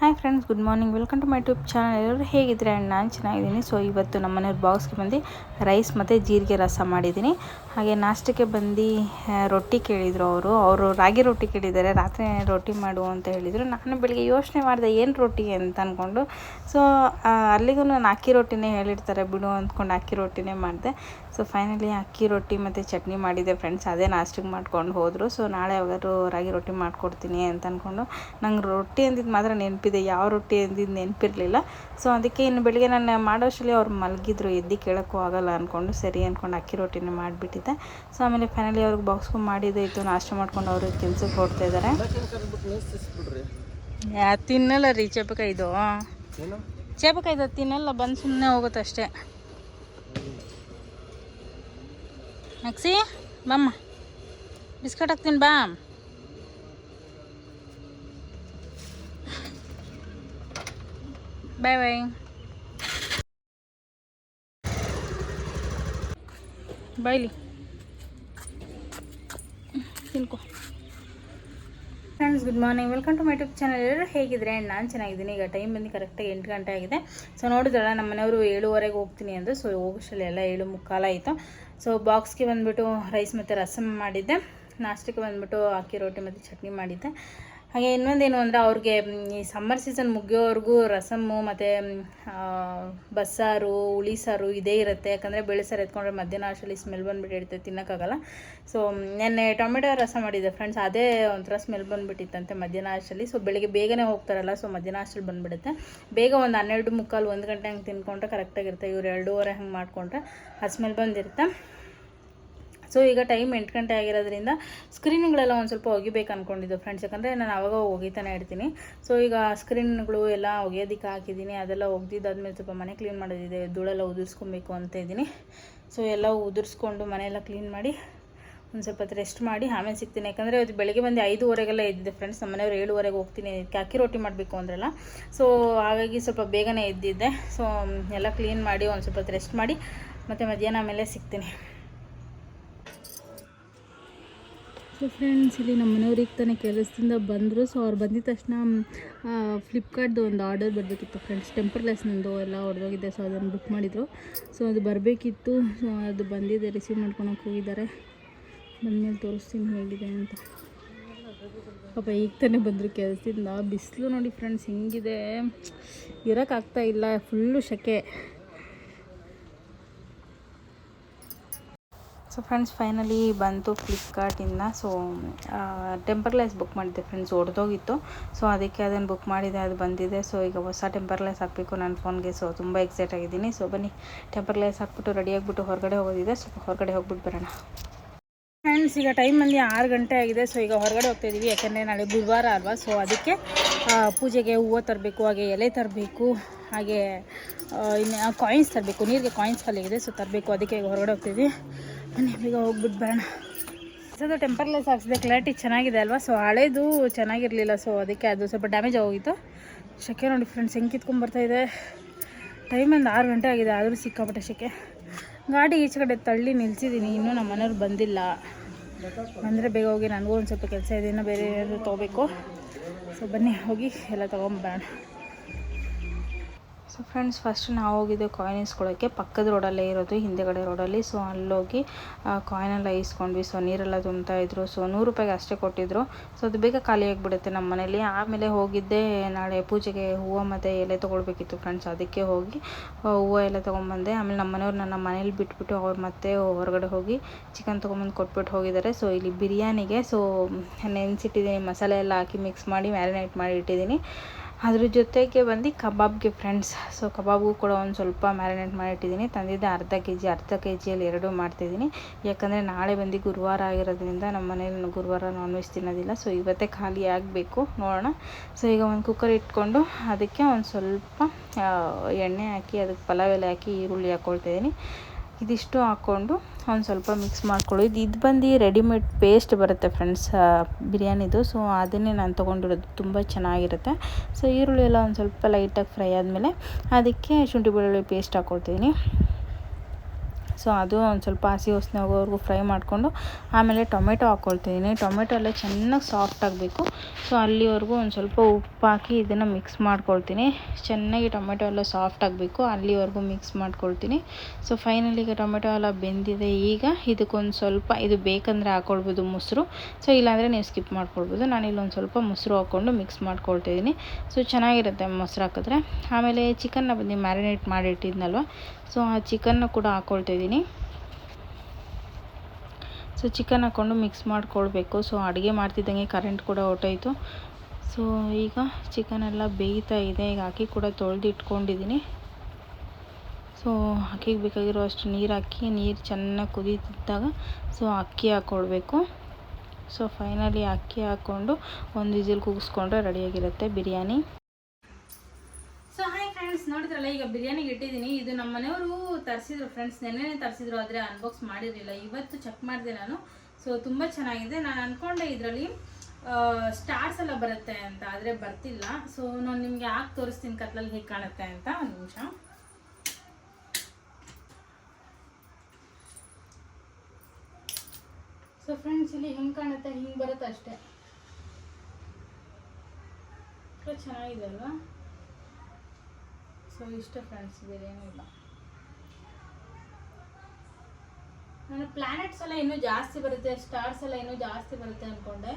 Hi friends, good morning. Welcome to my YouTube channel. ಎಲ್ಲರೂ ಹೇಗಿದ್ರೆ and ನಾನು ಚೆನ್ನಾಗಿದ್ದೀನಿ. ಸೊ ಇವತ್ತು ನಮ್ಮ ಮನೆಯವ್ರ ಬಾಕ್ಸ್ಗೆ ಬಂದು ರೈಸ್ ಮತ್ತು ಜೀರಿಗೆ ರಸ ಮಾಡಿದ್ದೀನಿ. ಹಾಗೆ ನಾಷ್ಟಕ್ಕೆ ಬಂದು ರೊಟ್ಟಿ ಕೇಳಿದರು. ಅವರು ರಾಗಿ ರೊಟ್ಟಿ ಕೇಳಿದ್ದಾರೆ. ರಾತ್ರಿ ರೊಟ್ಟಿ ಮಾಡು ಅಂತ ಹೇಳಿದರು. ನಾನು ಬೆಳಿಗ್ಗೆ ಯೋಚನೆ ಮಾಡಿದೆ ಏನು ರೊಟ್ಟಿ ಅಂತ ಅಂದ್ಕೊಂಡು. ಸೊ ಅಲ್ಲಿಗೂ ನಾನು ಅಕ್ಕಿ ರೊಟ್ಟಿನೇ ಹೇಳಿರ್ತಾರೆ ಬಿಡು ಅಂದ್ಕೊಂಡು ಅಕ್ಕಿ ರೊಟ್ಟಿನೇ ಮಾಡಿದೆ. ಸೊ ಫೈನಲಿ ಅಕ್ಕಿ ರೊಟ್ಟಿ ಮತ್ತು ಚಟ್ನಿ ಮಾಡಿದೆ ಫ್ರೆಂಡ್ಸ್. ಅದೇ ನಾಷ್ಟಕ್ಕೆ ಮಾಡ್ಕೊಂಡು ಹೋದರು. ಸೊ ನಾಳೆ ಯಾವಾಗಾದ್ರು ರಾಗಿ ರೊಟ್ಟಿ ಮಾಡಿಕೊಡ್ತೀನಿ ಅಂತ ಅಂದ್ಕೊಂಡು. ನಂಗೆ ರೊಟ್ಟಿ ಅಂದಿದ್ದು ಮಾತ್ರ ನೆನಪಿದೆ, ಯಾವ ರೊಟ್ಟಿ ಅಂದಿದ್ದು ನೆನಪಿರಲಿಲ್ಲ. ಸೊ ಅದಕ್ಕೆ ಇನ್ನು ಬೆಳಿಗ್ಗೆ ನಾನು ಮಾಡೋಷ್ಟರಲ್ಲಿ ಅವ್ರು ಮಲಗಿದ್ರು, ಎದ್ದು ಕೇಳೋಕ್ಕೂ ಆಗೋಲ್ಲ ಅಂದ್ಕೊಂಡು ಸರಿ ಅಂದ್ಕೊಂಡು ಅಕ್ಕಿ ರೊಟ್ಟಿನೇ ಮಾಡಿಬಿಟ್ಟಿದ್ದೆ. ಸೊ ಆಮೇಲೆ ಫೈನಲಿ ಅವ್ರಿಗೆ ಬಾಕ್ಸ್ಗೂ ಮಾಡಿದೆ ಇತ್ತು. ನಾಷ್ಟ ಮಾಡ್ಕೊಂಡು ಅವ್ರಿಗೆ ಕೆಲ್ಸಕ್ಕೆ ಹೊರಡ್ತಾ ಇದ್ದಾರೆ. ತಿನ್ನಲ್ಲ ರೀ ಚೇಪಕಾಯಿದು, ಚೇಪಕಾಯಿದು ತಿನ್ನಲ್ಲ, ಬಂದು ಸುಮ್ಮನೆ ಹೋಗುತ್ತೆ ಅಷ್ಟೇ. ಮ್ಯಾಕ್ಸಿ ಬಮ್ಮ, ಬಿಸ್ಕಟ್ ಹಾಕ್ತೀನಿ ಬಾ. ಬಾಯ್ ಬಾಯ್ ಬಾಯ್ಲಿ ತಿನ್ಕೊ. Friends, good morning. Welcome to my YouTube channel. ಎಲ್ಲರೂ ಹೇಗಿದ್ರೆ ನಾನು ಚೆನ್ನಾಗಿದ್ದೀನಿ. ಈಗ ಟೈಮ್ ಬಂದು ಕರೆಕ್ಟಾಗಿ 8 ಗಂಟೆ ಆಗಿದೆ. ಸೊ ನೋಡಿದ್ರಲ್ಲ, ನಮ್ಮ ಮನೆಯವರು 7:15 ಹೋಗ್ತೀನಿ ಅಂದರು. ಸೊ ಹೋಗೋಷ್ಟರಲ್ಲಿ ಎಲ್ಲ 7:45 ಆಯಿತು. ಸೊ ಬಾಕ್ಸ್ಗೆ ಬಂದುಬಿಟ್ಟು ರೈಸ್ ಮತ್ತು ರಸಮ್ ಮಾಡಿದ್ದೆ. ನಾಷ್ಟಕ್ಕೆ ಬಂದುಬಿಟ್ಟು ಅಕ್ಕಿ ರೊಟ್ಟಿ ಮತ್ತು ಚಟ್ನಿ ಮಾಡಿದ್ದೆ. ಹಾಗೆ ಇನ್ನೊಂದೇನು ಅಂದರೆ, ಅವ್ರಿಗೆ ಈ ಸಮ್ಮರ್ ಸೀಸನ್ ಮುಗಿಯೋವರೆಗೂ ರಸಮ್ಮು ಮತ್ತು ಬಸ್ಸಾರು, ಹುಳಿ ಸಾರು ಇದೇ ಇರುತ್ತೆ. ಯಾಕಂದರೆ ಬೇಳೆ ಸಾರು ಎತ್ಕೊಂಡ್ರೆ ಮಧ್ಯಾಹ್ನ ಅಷ್ಟರಲ್ಲಿ ಸ್ಮೆಲ್ ಬಂದುಬಿಟ್ಟಿರುತ್ತೆ, ತಿನ್ನೋಕ್ಕಾಗಲ್ಲ. ಸೊ ನೆನ್ನೆ ಟೊಮೆಟೊ ರಸ ಮಾಡಿದ್ದೆ ಫ್ರೆಂಡ್ಸ್, ಅದೇ ಒಂಥರ ಸ್ಮೆಲ್ ಬಂದುಬಿಟ್ಟಿತ್ತಂತೆ ಮಧ್ಯಾಹ್ನ ಅಷ್ಟರಲ್ಲಿ. ಸೊ ಬೆಳಿಗ್ಗೆ ಬೇಗನೆ ಹೋಗ್ತಾರಲ್ಲ, ಸೊ ಮಧ್ಯಾಹ್ನ ಅಷ್ಟರಲ್ಲಿ ಬಂದುಬಿಡುತ್ತೆ. ಬೇಗ ಒಂದು 12:45 1 ಗಂಟೆ ಹಂಗೆ ತಿನ್ಕೊಂಡ್ರೆ ಕರೆಕ್ಟಾಗಿರುತ್ತೆ. ಇವ್ರು 2:30 ಹಂಗೆ ಮಾಡಿಕೊಂಡ್ರೆ ಆ ಸ್ಮೆಲ್ ಬಂದಿರುತ್ತೆ. ಸೊ ಈಗ ಟೈಮ್ 8 ಗಂಟೆ ಆಗಿರೋದ್ರಿಂದ ಸ್ಕ್ರೀನ್ಗಳೆಲ್ಲ ಒಂದು ಸ್ವಲ್ಪ ಒಗಿಬೇಕು ಅಂದ್ಕೊಂಡಿದ್ದು ಫ್ರೆಂಡ್ಸ್. ಯಾಕಂದರೆ ನಾನು ಆವಾಗ ಒಗಿತಾನೆ ಇರ್ತೀನಿ. ಸೊ ಈಗ ಸ್ಕ್ರೀನ್ಗಳು ಎಲ್ಲ ಒಗೆಯೋದಕ್ಕೆ ಹಾಕಿದ್ದೀನಿ. ಅದೆಲ್ಲ ಒಗ್ದಿದ್ದಾದ್ಮೇಲೆ ಸ್ವಲ್ಪ ಮನೆ ಕ್ಲೀನ್ ಮಾಡೋದಿದೆ, ಧೂಳೆಲ್ಲ ಉದುರಿಸ್ಕೊಬೇಕು ಅಂತ ಇದ್ದೀನಿ. ಸೊ ಎಲ್ಲ ಉದುರಿಸ್ಕೊಂಡು ಮನೆಯೆಲ್ಲ ಕ್ಲೀನ್ ಮಾಡಿ ಒಂದು ಸ್ವಲ್ಪ ಹೊತ್ತು ರೆಸ್ಟ್ ಮಾಡಿ ಆಮೇಲೆ ಸಿಗ್ತೀನಿ. ಯಾಕಂದರೆ ಇವತ್ತು ಬೆಳಗ್ಗೆ ಬಂದು 5:15 ಎದ್ದಿದ್ದೆ ಫ್ರೆಂಡ್ಸ್. ನಮ್ಮ ಮನೆಯವರು 7:15 ಹೋಗ್ತೀನಿ, ಅಕ್ಕಿ ರೊಟ್ಟಿ ಮಾಡಬೇಕು ಅಂದ್ರಲ್ಲ. ಸೊ ಹಾಗಾಗಿ ಸ್ವಲ್ಪ ಬೇಗನೆ ಎದ್ದಿದ್ದೆ. ಸೊ ಎಲ್ಲ ಕ್ಲೀನ್ ಮಾಡಿ ಒಂದು ಸ್ವಲ್ಪ ಹೊತ್ತು ರೆಸ್ಟ್ ಮಾಡಿ ಮತ್ತು ಮಧ್ಯಾಹ್ನ ಆಮೇಲೆ ಸಿಗ್ತೀನಿ. ಸೊ ಫ್ರೆಂಡ್ಸ್, ಇಲ್ಲಿ ನಮ್ಮ ಮನೆಯವ್ರಿಗೆ ತಾನೇ ಕೆಲಸದಿಂದ ಬಂದರು. ಸೊ ಅವ್ರು ಬಂದಿದ ತಕ್ಷಣ ಫ್ಲಿಪ್ಕಾರ್ಟ್ದು ಒಂದು ಆರ್ಡರ್ ಬರಬೇಕಿತ್ತು ಫ್ರೆಂಡ್ಸ್. ಟೆಂಪರ್ ಗ್ಲಾಸ್ ನಂದು ಎಲ್ಲ ಹೊಡೆದೋಗಿದೆ. ಸೊ ಅದನ್ನು ಬುಕ್ ಮಾಡಿದರು. ಸೊ ಅದು ಬರಬೇಕಿತ್ತು. ಸೊ ಅದು ಬಂದಿದೆ, ರಿಸೀವ್ ಮಾಡ್ಕೊಳಕ್ಕೆ ಹೋಗಿದ್ದಾರೆ. ಬಂದಮೇಲೆ ತೋರಿಸ್ತೀನಿ ಹೇಗಿದೆ ಅಂತ. ಪಾಪ ಈಗ ತಾನೇ ಬಂದರು ಕೆಲಸದಿಂದ. ಬಿಸಿಲು ನೋಡಿ ಫ್ರೆಂಡ್ಸ್ ಹೆಂಗಿದೆ, ಇರೋಕ್ಕಾಗ್ತಾ ಇಲ್ಲ, ಫುಲ್ಲು ಸೆಕೆ. ಸೊ ಫ್ರೆಂಡ್ಸ್, ಫೈನಲಿ ಬಂತು ಫ್ಲಿಪ್ಕಾರ್ಟಿಂದ. ಸೊ ಟೆಂಪರ್ ಗ್ಲಾಸ್ ಬುಕ್ ಮಾಡಿದ್ದೆ ಫ್ರೆಂಡ್ಸ್, ಹೊಡೆದೋಗಿತ್ತು. ಸೊ ಅದಕ್ಕೆ ಅದನ್ನು ಬುಕ್ ಮಾಡಿದೆ, ಅದು ಬಂದಿದೆ. ಸೊ ಈಗ ಹೊಸ ಟೆಂಪರ್ ಗ್ಲಾಸ್ ಹಾಕಬೇಕು ನನ್ನ ಫೋನ್ಗೆ. ಸೊ ತುಂಬ ಎಕ್ಸೈಟ್ ಆಗಿದ್ದೀನಿ. ಸೊ ಬನ್ನಿ ಟೆಂಪರ್ ಗ್ಲಾಸ್ ಹಾಕ್ಬಿಟ್ಟು ರೆಡಿಯಾಗಿಬಿಟ್ಟು ಹೊರಗಡೆ ಹೋಗೋದಿದೆ. ಸ್ವಲ್ಪ ಹೊರಗಡೆ ಹೋಗ್ಬಿಟ್ಟು ಬರೋಣ ಫ್ರೆಂಡ್ಸ್. ಈಗ ಟೈಮ್ ಬಂದು 6 ಗಂಟೆ ಆಗಿದೆ. ಸೊ ಈಗ ಹೊರಗಡೆ ಹೋಗ್ತಾಯಿದ್ದೀವಿ. ಯಾಕೆಂದರೆ ನಾಳೆ ಗುರುವಾರ ಅಲ್ವಾ. ಸೊ ಅದಕ್ಕೆ ಪೂಜೆಗೆ ಹೂವು ತರಬೇಕು, ಹಾಗೆ ಎಲೆ ತರಬೇಕು, ಹಾಗೆ ಇನ್ನು ಕಾಯಿನ್ಸ್ ತರಬೇಕು. ನೀರಿಗೆ ಕಾಯಿನ್ಸ್ ಖಾಲಿಯಾಗಿದೆ, ಸೊ ತರಬೇಕು. ಅದಕ್ಕೆ ಈಗ ಹೊರಗಡೆ ಹೋಗ್ತಿದ್ವಿ. ಬನ್ನಿ ಬೇಗ ಹೋಗ್ಬಿಟ್ಟು ಬರೋಣ. ಅದು ಟೆಂಪರ್ ಗ್ಲಾಸ್ ಹಾಕ್ಸಿದೆ, ಕ್ಲಾರಿಟಿ ಚೆನ್ನಾಗಿದೆ ಅಲ್ವಾ. ಸೊ ಹಳೇದು ಚೆನ್ನಾಗಿರಲಿಲ್ಲ. ಸೊ ಅದಕ್ಕೆ ಅದು ಸ್ವಲ್ಪ ಡ್ಯಾಮೇಜ್ ಆಗೋಗಿತ್ತು. ಸೆಕೆ ನೋಡಿ ಫ್ರೆಂಡ್ಸ್ ಹೆಂಗೆ ಕಿತ್ಕೊಂಡ್ಬರ್ತಾಯಿದೆ. ಟೈಮ್ ಒಂದು 6 ಗಂಟೆ ಆಗಿದೆ, ಆದರೂ ಸಿಕ್ಕಾಪಟ್ಟೆ ಸೆಕೆ. ಗಾಡಿ ಈಚೆ ಕಡೆ ತಳ್ಳಿ ನಿಲ್ಸಿದ್ದೀನಿ. ಇನ್ನೂ ನಮ್ಮ ಮನೆಯವ್ರು ಬಂದಿಲ್ಲ. ಬಂದರೆ ಬೇಗ ಹೋಗಿ, ನನಗೂ ಒಂದು ಸ್ವಲ್ಪ ಕೆಲಸ ಇದೆ, ಇನ್ನೂ ಬೇರೆ ಏನಾದರೂ ತೊಗೋಬೇಕು. ಸೊ ಬನ್ನಿ ಹೋಗಿ ಎಲ್ಲ ತೊಗೊಂಬರೋಣ. ಸೊ ಫ್ರೆಂಡ್ಸ್, ಫಸ್ಟ್ ನಾವು ಹೋಗಿದ್ದೆ ಕಾಯಿನ್ ಇಸ್ಕೊಳ್ಳೋಕ್ಕೆ. ಪಕ್ಕದ ರೋಡಲ್ಲೇ ಇರೋದು, ಹಿಂದೆಗಡೆ ರೋಡಲ್ಲಿ. ಸೊ ಅಲ್ಲೋಗಿ ಕಾಯಿನೆಲ್ಲ ಇಸ್ಕೊಂಡ್ವಿ. ಸೊ ನೀರೆಲ್ಲ ತುಂಬ್ತಾ ಇದ್ರು. ಸೊ 100 ರೂಪಾಯಿಗೆ ಅಷ್ಟೇ ಕೊಟ್ಟಿದ್ರು. ಸೊ ಅದು ಬೇಗ ಖಾಲಿ ಆಗಿಬಿಡುತ್ತೆ ನಮ್ಮ ಮನೇಲಿ. ಆಮೇಲೆ ಹೋಗಿದ್ದೆ ನಾಳೆ ಪೂಜೆಗೆ ಹೂವು ಮತ್ತು ಎಲೆ ತೊಗೊಳ್ಬೇಕಿತ್ತು ಫ್ರೆಂಡ್ಸ್. ಅದಕ್ಕೆ ಹೋಗಿ ಹೂವು ಎಲ್ಲ ತೊಗೊಂಬಂದೆ. ಆಮೇಲೆ ನಮ್ಮ ಮನೆಯವ್ರು ನನ್ನ ಮನೇಲಿ ಬಿಟ್ಬಿಟ್ಟು ಅವ್ರು ಮತ್ತೆ ಹೊರಗಡೆ ಹೋಗಿ ಚಿಕನ್ ತೊಗೊಂಬಂದು ಕೊಟ್ಬಿಟ್ಟು ಹೋಗಿದ್ದಾರೆ. ಸೊ ಇಲ್ಲಿ ಬಿರಿಯಾನಿಗೆ ನೆನೆಸಿಟ್ಟಿದ್ದೀನಿ, ಮಸಾಲೆ ಎಲ್ಲ ಹಾಕಿ ಮಿಕ್ಸ್ ಮಾಡಿ ಮ್ಯಾರಿನೇಟ್ ಮಾಡಿ ಇಟ್ಟಿದ್ದೀನಿ. ಅದ್ರ ಜೊತೆಗೆ ಬಂದು ಕಬಾಬ್ಗೆ ಫ್ರೆಂಡ್ಸ್. ಸೊ ಕಬಾಬ್ಗೂ ಕೂಡ ಒಂದು ಸ್ವಲ್ಪ ಮ್ಯಾರಿನೇಟ್ ಮಾಡಿಟ್ಟಿದ್ದೀನಿ. ತಂದಿದ್ದೆ ಅರ್ಧ ಕೆ ಜಿಯಲ್ಲಿ 2 ಮಾಡ್ತಿದ್ದೀನಿ. ಯಾಕಂದರೆ ನಾಳೆ ಬಂದು ಗುರುವಾರ ಆಗಿರೋದ್ರಿಂದ ನಮ್ಮ ಮನೇಲಿ ಗುರುವಾರ ನಾನ್ ವೆಜ್ ತಿನ್ನೋದಿಲ್ಲ. ಸೊ ಇವತ್ತೇ ಖಾಲಿ ಆಗಬೇಕು, ನೋಡೋಣ. ಸೊ ಈಗ ಒಂದು ಕುಕ್ಕರ್ ಇಟ್ಕೊಂಡು ಅದಕ್ಕೆ ಒಂದು ಸ್ವಲ್ಪ ಎಣ್ಣೆ ಹಾಕಿ, ಅದಕ್ಕೆ ಪಲಾವ್ ಎಲೆ ಹಾಕಿ ಈರುಳ್ಳಿ ಹಾಕ್ಕೊಳ್ತಿದ್ದೀನಿ. ಇದಿಷ್ಟು ಹಾಕ್ಕೊಂಡು ಒಂದು ಸ್ವಲ್ಪ ಮಿಕ್ಸ್ ಮಾಡ್ಕೊಳ್ಳಿ. ಇದು ಬಂದು ರೆಡಿಮೇಡ್ ಪೇಸ್ಟ್ ಬರುತ್ತೆ ಫ್ರೆಂಡ್ಸ್ ಬಿರಿಯಾನಿದು. ಸೊ ಅದನ್ನೇ ನಾನು ತೊಗೊಂಡಿರೋದು, ತುಂಬ ಚೆನ್ನಾಗಿರುತ್ತೆ. ಸೊ ಈರುಳ್ಳಿ ಎಲ್ಲ ಒಂದು ಸ್ವಲ್ಪ ಲೈಟಾಗಿ ಫ್ರೈ ಆದಮೇಲೆ ಅದಕ್ಕೆ ಶುಂಠಿ ಬೆಳ್ಳುಳ್ಳಿ ಪೇಸ್ಟ್ ಹಾಕ್ಕೊಳ್ತೀನಿ. ಸೊ ಅದು ಒಂದು ಸ್ವಲ್ಪ ಹಸಿ ವಾಸನೆ ಹೋಗೋವರೆಗೂ ಫ್ರೈ ಮಾಡಿಕೊಂಡು ಆಮೇಲೆ ಟೊಮೆಟೊ ಹಾಕ್ಕೊಳ್ತಿದ್ದೀನಿ. ಟೊಮೆಟೊ ಎಲ್ಲ ಚೆನ್ನಾಗಿ ಸಾಫ್ಟ್ ಆಗಬೇಕು. ಸೊ ಅಲ್ಲಿವರೆಗೂ ಒಂದು ಸ್ವಲ್ಪ ಉಪ್ಪು ಹಾಕಿ ಇದನ್ನು ಮಿಕ್ಸ್ ಮಾಡ್ಕೊಳ್ತೀನಿ. ಚೆನ್ನಾಗಿ ಟೊಮೆಟೊ ಎಲ್ಲ ಸಾಫ್ಟ್ ಆಗಬೇಕು, ಅಲ್ಲಿವರೆಗೂ ಮಿಕ್ಸ್ ಮಾಡ್ಕೊಳ್ತೀನಿ. ಸೊ ಫೈನಲಿ ಈಗ ಟೊಮೆಟೊ ಎಲ್ಲ ಬೆಂದಿದೆ. ಈಗ ಇದಕ್ಕೊಂದು ಸ್ವಲ್ಪ ಇದು ಬೇಕಂದರೆ ಹಾಕ್ಕೊಳ್ಬೋದು ಮೊಸರು, ಸೊ ಇಲ್ಲಾಂದರೆ ನೀವು ಸ್ಕಿಪ್ ಮಾಡ್ಕೊಳ್ಬೋದು. ನಾನಿಲ್ಲಿ ಒಂದು ಸ್ವಲ್ಪ ಮೊಸರು ಹಾಕ್ಕೊಂಡು ಮಿಕ್ಸ್ ಮಾಡ್ಕೊಳ್ತಿದ್ದೀನಿ. ಸೊ ಚೆನ್ನಾಗಿರುತ್ತೆ ಮೊಸರು ಹಾಕಿದ್ರೆ. ಆಮೇಲೆ ಚಿಕನ್ನ ಬಂದು ಮ್ಯಾರಿನೇಟ್ ಮಾಡಿಟ್ಟಿದ್ನಲ್ವ, ಸೊ ಆ ಚಿಕನ್ನ ಕೂಡ ಹಾಕ್ಕೊಳ್ತಿದ್ದೀನಿ. ಸೊ ಚಿಕನ್ ಹಾಕ್ಕೊಂಡು ಮಿಕ್ಸ್ ಮಾಡ್ಕೊಳ್ಬೇಕು. ಸೊ ಅಡುಗೆ ಮಾಡ್ತಿದ್ದಂಗೆ ಕರೆಂಟ್ ಕೂಡ ಹೊರ್ಟೋಯ್ತು. ಸೊ ಈಗ ಚಿಕನ್ ಎಲ್ಲ ಬೇಯ್ತಾ ಇದೆ. ಈಗ ಅಕ್ಕಿ ಕೂಡ ತೊಳೆದು ಇಟ್ಕೊಂಡಿದ್ದೀನಿ. ಸೊ ಅಕ್ಕಿಗೆ ಬೇಕಾಗಿರೋ ಅಷ್ಟು ನೀರು ಹಾಕಿ, ನೀರು ಚೆನ್ನಾಗಿ ಕುದೀತಿದ್ದಾಗ ಸೊ ಅಕ್ಕಿ ಹಾಕ್ಕೊಳ್ಬೇಕು. ಸೊ ಫೈನಲಿ ಅಕ್ಕಿ ಹಾಕ್ಕೊಂಡು ಒಂದು ವಿಸಿಲ್ ಕೂಗಿಸ್ಕೊಂಡ್ರೆ ರೆಡಿಯಾಗಿರುತ್ತೆ ಬಿರಿಯಾನಿ. ಸೊ ಹಾಯ್ ಫ್ರೆಂಡ್ಸ್, ನೋಡಿದ್ರಲ್ಲ ಈಗ ಬಿರಿಯಾನಿಗೆ ಇಟ್ಟಿದ್ದೀನಿ. ಇದು ನಮ್ಮ ಮನೆಯವರು ತರಿಸಿದ್ರು ಫ್ರೆಂಡ್ಸ್, ನೆನ್ನೆ ತರಿಸಿದ್ರು, ಆದರೆ ಅನ್ಬಾಕ್ಸ್ ಮಾಡಿರಲಿಲ್ಲ. ಇವತ್ತು ಚೆಕ್ ಮಾಡಿದೆ ನಾನು. ಸೊ ತುಂಬ ಚೆನ್ನಾಗಿದೆ. ನಾನು ಅಂದ್ಕೊಂಡೆ ಇದರಲ್ಲಿ ಸ್ಟಾರ್ಸ್ ಎಲ್ಲ ಬರುತ್ತೆ ಅಂತ, ಆದರೆ ಬರ್ತಿಲ್ಲ. ಸೊ ನಾನು ನಿಮಗೆ ಹಾಕಿ ತೋರಿಸ್ತೀನಿ ಕತ್ಲಲ್ಲಿ ಹೇಗೆ ಕಾಣುತ್ತೆ ಅಂತ. ಒಂದು ನಿಮಿಷ. ಸೊ ಫ್ರೆಂಡ್ಸ್, ಇಲ್ಲಿ ಹೆಂಗೆ ಕಾಣುತ್ತೆ, ಹಿಂಗೆ ಬರುತ್ತೆ ಅಷ್ಟೇ. ಚೆನ್ನಾಗಿದೆ ಅಲ್ವಾ? ಸೊ ಇಷ್ಟ ಫ್ರೆಂಡ್ಸ್, ಬೇರೆ ಏನಿಲ್ಲ. ನಾನು ಪ್ಲಾನೆಟ್ಸ್ ಎಲ್ಲ ಇನ್ನೂ ಜಾಸ್ತಿ ಬರುತ್ತೆ, ಸ್ಟಾರ್ಸ್ ಎಲ್ಲ ಇನ್ನೂ ಜಾಸ್ತಿ ಬರುತ್ತೆ ಅಂದ್ಕೊಂಡೆ,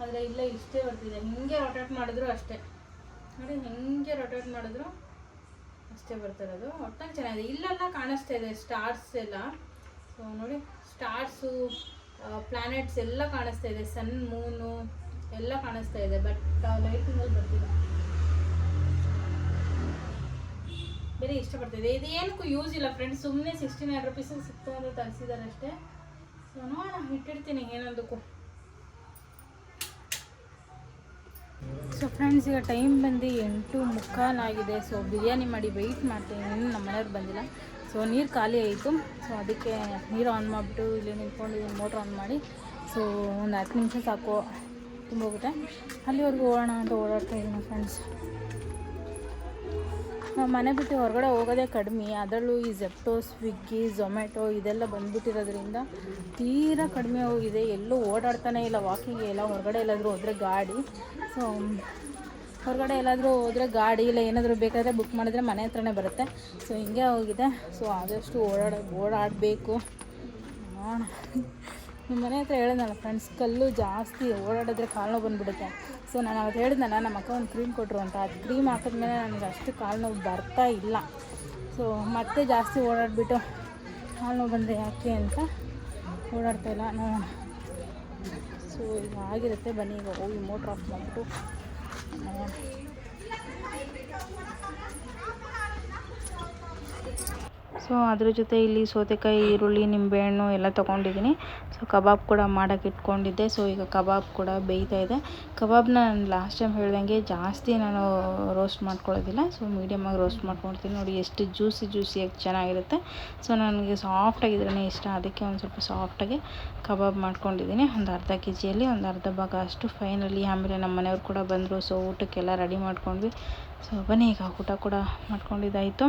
ಆದರೆ ಇಲ್ಲ, ಇಷ್ಟೇ ಬರ್ತಿದೆ. ಹಿಂಗೆ ರೊಟೇಟ್ ಮಾಡಿದ್ರು ಅಷ್ಟೇ ನೋಡಿ, ಹಿಂಗೆ ರೊಟೇಟ್ ಮಾಡಿದ್ರು ಅಷ್ಟೇ ಬರ್ತಿರೋದು. ಒಟ್ಟಾಗಿ ಚೆನ್ನಾಗಿದೆ. ಇಲ್ಲೆಲ್ಲ ಕಾಣಿಸ್ತಾ ಇದೆ ಸ್ಟಾರ್ಸ್ ಎಲ್ಲ. ಸೊ ನೋಡಿ, ಸ್ಟಾರ್ಸು, ಪ್ಲಾನೆಟ್ಸ್ ಎಲ್ಲ ಕಾಣಿಸ್ತಾ ಇದೆ, ಸನ್, ಮೂನು ಎಲ್ಲ ಕಾಣಿಸ್ತಾ ಇದೆ. ಬಟ್ ಲೈಟಿಂಗಲ್ಲಿ ಬರ್ತಿದೆ, ಬೇರೆ ಇಷ್ಟಪಡ್ತಿದೆ. ಇದು ಏನಕ್ಕೂ ಯೂಸ್ ಇಲ್ಲ ಫ್ರೆಂಡ್ಸ್, ಸುಮ್ಮನೆ 69 ರೂಪೀಸಿಗೆ ಸಿಕ್ತು ಅಂತ ತರಿಸಿದ್ದಾರೆ ಅಷ್ಟೇ. ಸೊ ನೋಡೋಣ, ಇಟ್ಟಿರ್ತೀನಿ ಏನೊಂದಕ್ಕೂ. ಸೊ ಫ್ರೆಂಡ್ಸ್, ಈಗ ಟೈಮ್ ಬಂದು 8:15 ಆಗಿದೆ. ಸೊ ಬಿರಿಯಾನಿ ಮಾಡಿ ವೆಯ್ಟ್ ಮಾಡ್ತೀನಿ, ಇನ್ನೂ ನಮ್ಮ ಮನೆಯವ್ರು ಬಂದಿಲ್ಲ. ಸೊ ನೀರು ಖಾಲಿ ಆಯಿತು. ಸೊ ಅದಕ್ಕೆ ನೀರು ಆನ್ ಮಾಡಿಬಿಟ್ಟು ಇಲ್ಲಿ ನಿಂತ್ಕೊಂಡಿದ್ದೀನಿ, ಮೋಟ್ರ್ ಆನ್ ಮಾಡಿ. ಸೊ ಒಂದು 10 ನಿಮಿಷ ಸಾಕು, ತುಂಬೋಗುತ್ತೆ. ಅಲ್ಲಿವರೆಗೂ ಹೋಗೋಣ ಅಂತ ಓಡಾಡ್ತಾ ಇದ್ದೀನಿ ಫ್ರೆಂಡ್ಸ್. ನಾವು ಮನೆ ಬಿಟ್ಟು ಹೊರಗಡೆ ಹೋಗೋದೇ ಕಡಿಮೆ. ಅದರಲ್ಲೂ ಈ ಝೆಪ್ಟೋ, ಸ್ವಿಗ್ಗಿ, ಝೊಮ್ಯಾಟೊ ಇದೆಲ್ಲ ಬಂದುಬಿಟ್ಟಿರೋದ್ರಿಂದ ತೀರಾ ಕಡಿಮೆ ಹೋಗಿದೆ. ಎಲ್ಲೂ ಓಡಾಡ್ತಾನೆ ಇಲ್ಲ, ವಾಕಿಂಗ್ ಎಲ್ಲ. ಹೊರಗಡೆ ಎಲ್ಲಾದರೂ ಹೋದರೆ ಗಾಡಿ, ಸೊ ಹೊರಗಡೆ ಎಲ್ಲಾದರೂ ಹೋದರೆ ಗಾಡಿ ಇಲ್ಲ ಏನಾದರೂ ಬೇಕಾದರೆ ಬುಕ್ ಮಾಡಿದ್ರೆ ಮನೆ ಹತ್ರನೇ ಬರುತ್ತೆ. ಸೊ ಹಿಂಗೆ ಹೋಗಿದೆ. ಸೊ ಆದಷ್ಟು ಓಡಾಡಬೇಕು. ನಿಮ್ಮ ಮನೆ ಹತ್ರ ಹೇಳಿದ್ನಲ್ಲ ಫ್ರೆಂಡ್ಸ್, ಕಲ್ಲು ಜಾಸ್ತಿ ಓಡಾಡಿದ್ರೆ ಕಾಲು ನೋವು ಬಂದುಬಿಡುತ್ತೆ. ಸೊ ನಾನು ಅವತ್ತು ಹೇಳಿದ್ನಲ್ಲ, ನಮ್ಮ ಅಕ್ಕ ಒಂದು ಕ್ರೀಮ್ ಕೊಟ್ಟರು ಅಂತ. ಅದು ಕ್ರೀಮ್ ಹಾಕಿದ್ಮೇಲೆ ನನಗೆ ಅಷ್ಟು ಕಾಲು ನೋವು ಬರ್ತಾ ಇಲ್ಲ. ಸೊ ಮತ್ತೆ ಜಾಸ್ತಿ ಓಡಾಡಿಬಿಟ್ಟು ಕಾಲು ನೋವು ಬಂದರೆ ಯಾಕೆ ಅಂತ ಓಡಾಡ್ತಾಯಿಲ್ಲ ನೋಡೋಣ. ಸೊ ಈಗ ಆಗಿರುತ್ತೆ. ಬನ್ನಿ ಈಗ ಹೋಗಿ ಮೋಟ್ರ್ ಆಫ್ ಮಾಡಿಬಿಟ್ಟು ಸೊ ಅದ್ರ ಜೊತೆ ಇಲ್ಲಿ ಸೌತೆಕಾಯಿ, ಈರುಳ್ಳಿ, ನಿಂಬೆಹಣ್ಣು ಎಲ್ಲ ತೊಗೊಂಡಿದ್ದೀನಿ. ಸೊ ಕಬಾಬ್ ಕೂಡ ಮಾಡೋಕ್ಕೆ ಇಟ್ಕೊಂಡಿದ್ದೆ. ಸೊ ಈಗ ಕಬಾಬ್ ಕೂಡ ಬೇಯ್ತಾ ಇದೆ. ಕಬಾಬ್ನ ನಾನು ಲಾಸ್ಟ್ ಟೈಮ್ ಹೇಳ್ದಂಗೆ ಜಾಸ್ತಿ ನಾನು ರೋಸ್ಟ್ ಮಾಡ್ಕೊಳ್ಳೋದಿಲ್ಲ. ಸೊ ಮೀಡಿಯಮಾಗಿ ರೋಸ್ಟ್ ಮಾಡ್ಕೊಳ್ತೀನಿ. ನೋಡಿ ಎಷ್ಟು ಜ್ಯೂಸಿಯಾಗಿ ಚೆನ್ನಾಗಿರುತ್ತೆ. ಸೊ ನನಗೆ ಸಾಫ್ಟಾಗಿದ್ರೇ ಇಷ್ಟ, ಅದಕ್ಕೆ ಒಂದು ಸ್ವಲ್ಪ ಸಾಫ್ಟಾಗಿ ಕಬಾಬ್ ಮಾಡ್ಕೊಂಡಿದ್ದೀನಿ. ಒಂದು ಅರ್ಧ ಕೆಜಿಯಲ್ಲಿ ಒಂದು ಅರ್ಧ ಭಾಗ ಅಷ್ಟು. ಫೈನಲಿ ಆಮೇಲೆ ನಮ್ಮ ಮನೆಯವ್ರು ಕೂಡ ಬಂದರು. ಸೊ ಊಟಕ್ಕೆಲ್ಲ ರೆಡಿ ಮಾಡ್ಕೊಂಡ್ವಿ. ಸೊ ಬನ್ನಿ ಈಗ ಊಟ ಕೂಡ ಮಾಡ್ಕೊಂಡಿದ್ದಾಯಿತು.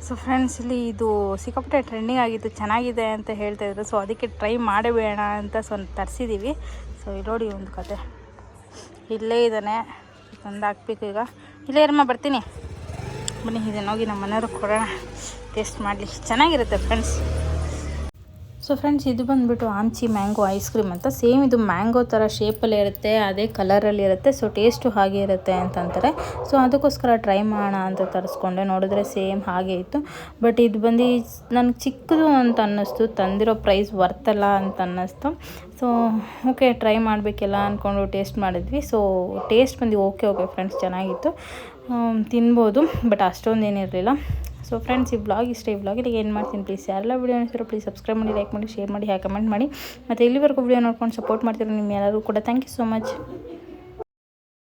ಸೊ ಫ್ರೆಂಡ್ಸ್, ಇಲ್ಲಿ ಇದು ಸಿಕ್ಕಾಪಟ್ಟೆ ಟ್ರೆಂಡಿಂಗ್ ಆಗಿತ್ತು, ಚೆನ್ನಾಗಿದೆ ಅಂತ ಹೇಳ್ತಾಯಿದ್ರು. ಸೊ ಅದಕ್ಕೆ ಟ್ರೈ ಮಾಡಬೇಡ ಅಂತ ತರಿಸಿದ್ದೀವಿ. ಸೊ ಇಲ್ಲಿ ನೋಡಿ ಒಂದು ಕತೆ, ಇಲ್ಲೇ ಇದ್ದಾನೆ, ತಂದು ಹಾಕ್ಬೇಕು. ಈಗ ಇಲ್ಲೇ ಇರಮ್ಮ, ಬರ್ತೀನಿ ಬನ್ನಿ. ಇದನ್ನು ಹೋಗಿ ನಮ್ಮ ಮನೆಯವ್ರಿಗೆ ಕೊಡೋಣ, ಟೇಸ್ಟ್ ಮಾಡಲಿ, ಚೆನ್ನಾಗಿರುತ್ತೆ ಫ್ರೆಂಡ್ಸ್. ಸೊ ಫ್ರೆಂಡ್ಸ್, ಇದು ಬಂದುಬಿಟ್ಟು ಆಮ್ಚಿ ಮ್ಯಾಂಗೋ ಐಸ್ ಕ್ರೀಮ್ ಅಂತ. ಸೇಮ್ ಇದು ಮ್ಯಾಂಗೋ ಥರ ಶೇಪಲ್ಲೇ ಇರುತ್ತೆ, ಅದೇ ಕಲರಲ್ಲಿ ಇರುತ್ತೆ. ಸೊ ಟೇಸ್ಟು ಹಾಗೆ ಇರುತ್ತೆ ಅಂತಂತಾರೆ. ಸೊ ಅದಕ್ಕೋಸ್ಕರ ಟ್ರೈ ಮಾಡೋಣ ಅಂತ ತರಿಸ್ಕೊಂಡೆ. ನೋಡಿದ್ರೆ ಸೇಮ್ ಹಾಗೆ ಇತ್ತು. ಬಟ್ ಇದು ಬಂದು ನನಗೆ ಚಿಕ್ಕದು ಅಂತ ಅನ್ನಿಸ್ತು, ತಂದಿರೋ ಪ್ರೈಸ್ ವರ್ತಲ್ಲ ಅಂತ ಅನ್ನಿಸ್ತು. ಸೊ ಓಕೆ, ಟ್ರೈ ಮಾಡಬೇಕೆಲ್ಲ ಅಂದ್ಕೊಂಡು ಟೇಸ್ಟ್ ಮಾಡಿದ್ವಿ. ಸೊ ಟೇಸ್ಟ್ ಬಂದು ಓಕೆ ಫ್ರೆಂಡ್ಸ್, ಚೆನ್ನಾಗಿತ್ತು, ತಿನ್ಬೋದು. ಬಟ್ ಅಷ್ಟೊಂದು ಏನಿರಲಿಲ್ಲ. ಸೊ ಫ್ರೆಂಡ್ಸ್, ಈ ವ್ಲಾಗ್ ಇಷ್ಟ. ಈ ವ್ಲಾಗಿಗೆ ಏನು ಮಾಡ್ತೀನಿ, ಪ್ಲೀಸ್ ಯಾರೆಲ್ಲ ವೀಡಿಯೋ ನೋಡ್ತೀರೋ ಪ್ಲೀಸ್ ಸಬ್ಸ್ಕ್ರೈಬ್ ಮಾಡಿ, ಲೈಕ್ ಮಾಡಿ, ಶೇರ್ ಮಾಡಿ, ಕಮೆಂಟ್ ಮಾಡಿ. ಮತ್ತು ಇಲ್ಲಿವರೆಗೂ ವೀಡಿಯೋ ನೋಡ್ಕೊಂಡು ಸಪೋರ್ಟ್ ಮಾಡ್ತೀರೋ ನಿಮ್ಮೆಲ್ಲರೂ ಕೂಡ ಥ್ಯಾಂಕ್ ಯು ಸೋ ಮಚ್.